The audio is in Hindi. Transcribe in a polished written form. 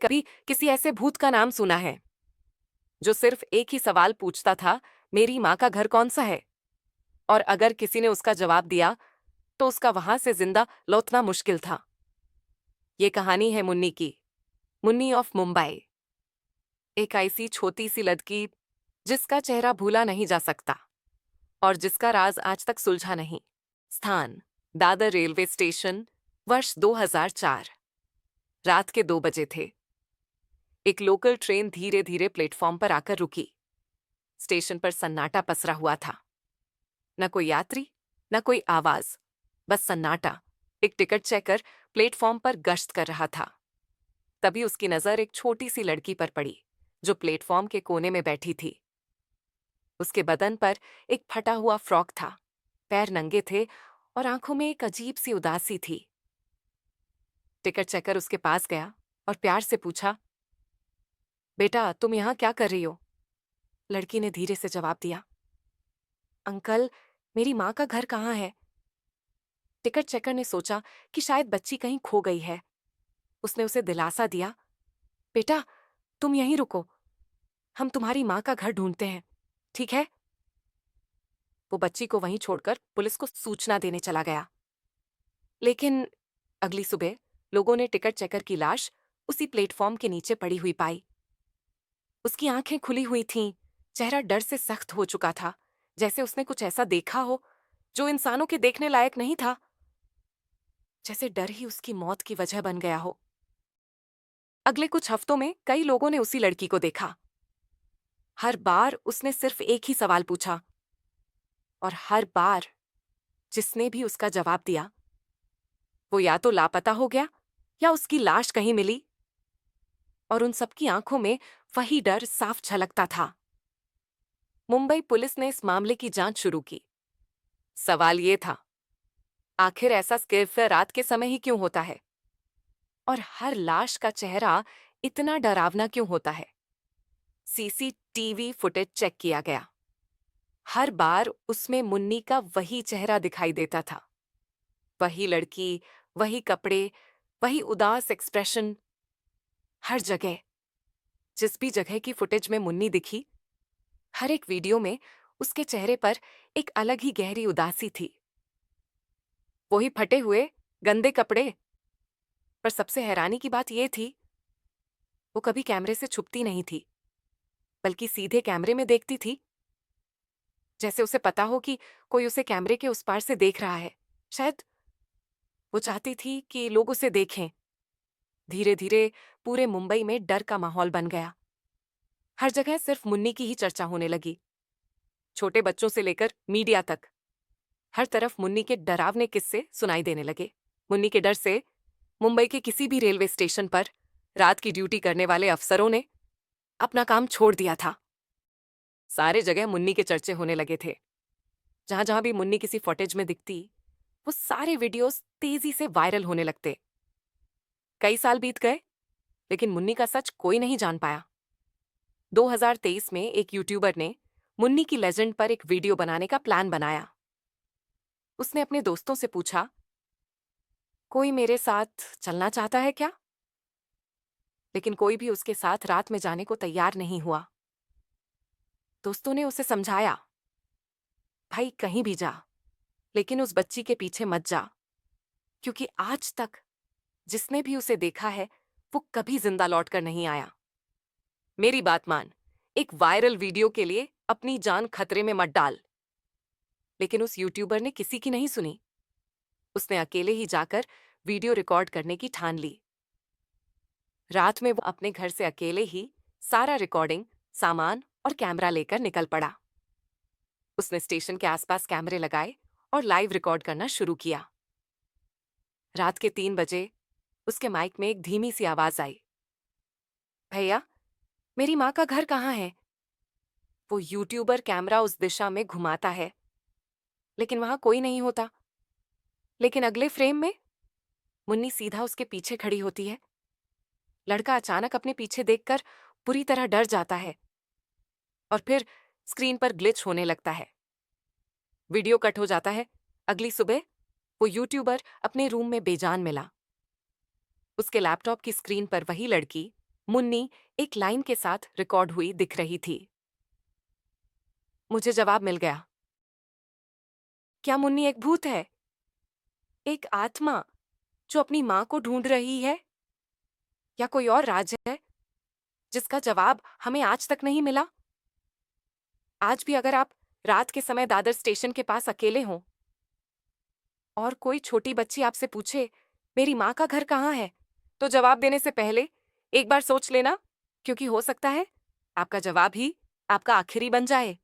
कभी किसी ऐसे भूत का नाम सुना है जो सिर्फ एक ही सवाल पूछता था, मेरी माँ का घर कौन सा है? और अगर किसी ने उसका जवाब दिया तो उसका वहां से जिंदा लौटना मुश्किल था। ये कहानी है मुन्नी की, मुन्नी ऑफ मुंबई। एक ऐसी छोटी सी लड़की जिसका चेहरा भूला नहीं जा सकता और जिसका राज आज तक सुलझा नहीं। स्थान: दादर रेलवे स्टेशन। वर्ष 2004। रात के 2 बजे थे। एक लोकल ट्रेन धीरे धीरे प्लेटफॉर्म पर आकर रुकी। स्टेशन पर सन्नाटा पसरा हुआ था। न कोई यात्री, न कोई आवाज, बस सन्नाटा। एक टिकट चेकर प्लेटफॉर्म पर गश्त कर रहा था। तभी उसकी नजर एक छोटी सी लड़की पर पड़ी जो प्लेटफॉर्म के कोने में बैठी थी। उसके बदन पर एक फटा हुआ फ्रॉक था, पैर नंगे थे और आंखों में एक अजीब सी उदासी थी। टिकट चेकर उसके पास गया और प्यार से पूछा, बेटा तुम यहाँ क्या कर रही हो? लड़की ने धीरे से जवाब दिया, अंकल, मेरी माँ का घर कहाँ है? टिकट चेकर ने सोचा कि शायद बच्ची कहीं खो गई है। उसने उसे दिलासा दिया, बेटा तुम यहीं रुको, हम तुम्हारी माँ का घर ढूंढते हैं, ठीक है? वो बच्ची को वहीं छोड़कर पुलिस को सूचना देने चला गया। लेकिन अगली सुबह लोगों ने टिकट चेकर की लाश उसी प्लेटफॉर्म के नीचे पड़ी हुई पाई। उसकी आंखें खुली हुई थीं, चेहरा डर से सख्त हो चुका था, जैसे उसने कुछ ऐसा देखा हो जो इंसानों के देखने लायक नहीं था। जैसे डर ही उसकी मौत की वजह बन गया हो। अगले कुछ हफ्तों में कई लोगों ने उसी लड़की को देखा। हर बार उसने सिर्फ एक ही सवाल पूछा और हर बार जिसने भी उसका जवाब दिया वो या तो लापता हो गया या उसकी लाश कहीं मिली। और उन सबकी आंखों में वही डर साफ झलकता था। मुंबई पुलिस ने इस मामले की जांच शुरू की। सवाल ये था, आखिर ऐसा सिर्फ रात के समय ही क्यों होता है? और हर लाश का चेहरा इतना डरावना क्यों होता है? सीसीटीवी फुटेज चेक किया गया। हर बार उसमें मुन्नी का वही चेहरा दिखाई देता था। वही लड़की, वही कपड़े, वही उदास एक्सप्रेशन। हर जगह, जिस भी जगह की फुटेज में मुन्नी दिखी, हर एक वीडियो में उसके चेहरे पर एक अलग ही गहरी उदासी थी। वही फटे हुए, गंदे कपड़े। पर सबसे हैरानी की बात यह थी, वो कभी कैमरे से छुपती नहीं थी, बल्कि सीधे कैमरे में देखती थी। जैसे उसे पता हो कि कोई उसे कैमरे के उस पार से देख रहा है। शायद वो चाहती थी कि लोग उसे देखें। धीरे धीरे पूरे मुंबई में डर का माहौल बन गया। हर जगह सिर्फ मुन्नी की ही चर्चा होने लगी, छोटे बच्चों से लेकर मीडिया तक। हर तरफ मुन्नी के डरावने किस्से सुनाई देने लगे। मुन्नी के डर से मुंबई के किसी भी रेलवे स्टेशन पर रात की ड्यूटी करने वाले अफसरों ने अपना काम छोड़ दिया था। सारे जगह मुन्नी के चर्चे होने लगे थे। जहां जहां भी मुन्नी किसी फुटेज में दिखती, वो सारे वीडियोस तेजी से वायरल होने लगते। कई साल बीत गए, लेकिन मुन्नी का सच कोई नहीं जान पाया। 2023 में एक यूट्यूबर ने मुन्नी की लेजेंड पर एक वीडियो बनाने का प्लान बनाया। उसने अपने दोस्तों से पूछा, कोई मेरे साथ चलना चाहता है क्या? लेकिन कोई भी उसके साथ रात में जाने को तैयार नहीं हुआ। दोस्तों ने उसे समझाया, भाई कहीं भी जा, लेकिन उस बच्ची के पीछे मत जा, क्योंकि आज तक जिसने भी उसे देखा है वो कभी जिंदा लौटकर नहीं आया। मेरी बात मान, एक वायरल वीडियो के लिए अपनी जान खतरे में मत डाल। लेकिन उस यूट्यूबर ने किसी की नहीं सुनी। उसने अकेले ही जाकर वीडियो रिकॉर्ड करने की ठान ली। रात में वो अपने घर से अकेले ही सारा रिकॉर्डिंग सामान और कैमरा लेकर निकल पड़ा। उसने स्टेशन के आसपास कैमरे लगाए और लाइव रिकॉर्ड करना शुरू किया। रात के 3 बजे उसके माइक में एक धीमी सी आवाज आई, भैया मेरी माँ का घर कहाँ है? वो यूट्यूबर कैमरा उस दिशा में घुमाता है, लेकिन वहां कोई नहीं होता। लेकिन अगले फ्रेम में मुन्नी सीधा उसके पीछे खड़ी होती है। लड़का अचानक अपने पीछे देखकर पूरी तरह डर जाता है और फिर स्क्रीन पर ग्लिच होने लगता है। वीडियो कट हो जाता है। अगली सुबह वो यूट्यूबर अपने रूम में बेजान मिला। उसके लैपटॉप की स्क्रीन पर वही लड़की मुन्नी एक लाइन के साथ रिकॉर्ड हुई दिख रही थी। मुझे जवाब मिल गया। क्या मुन्नी एक भूत है? एक आत्मा जो अपनी मां को ढूंढ रही है? या कोई और राज है जिसका जवाब हमें आज तक नहीं मिला? आज भी अगर आप रात के समय दादर स्टेशन के पास अकेले हों और कोई छोटी बच्ची आपसे पूछे मेरी मां का घर कहाँ है, तो जवाब देने से पहले एक बार सोच लेना, क्योंकि हो सकता है आपका जवाब ही आपका आखिरी बन जाए।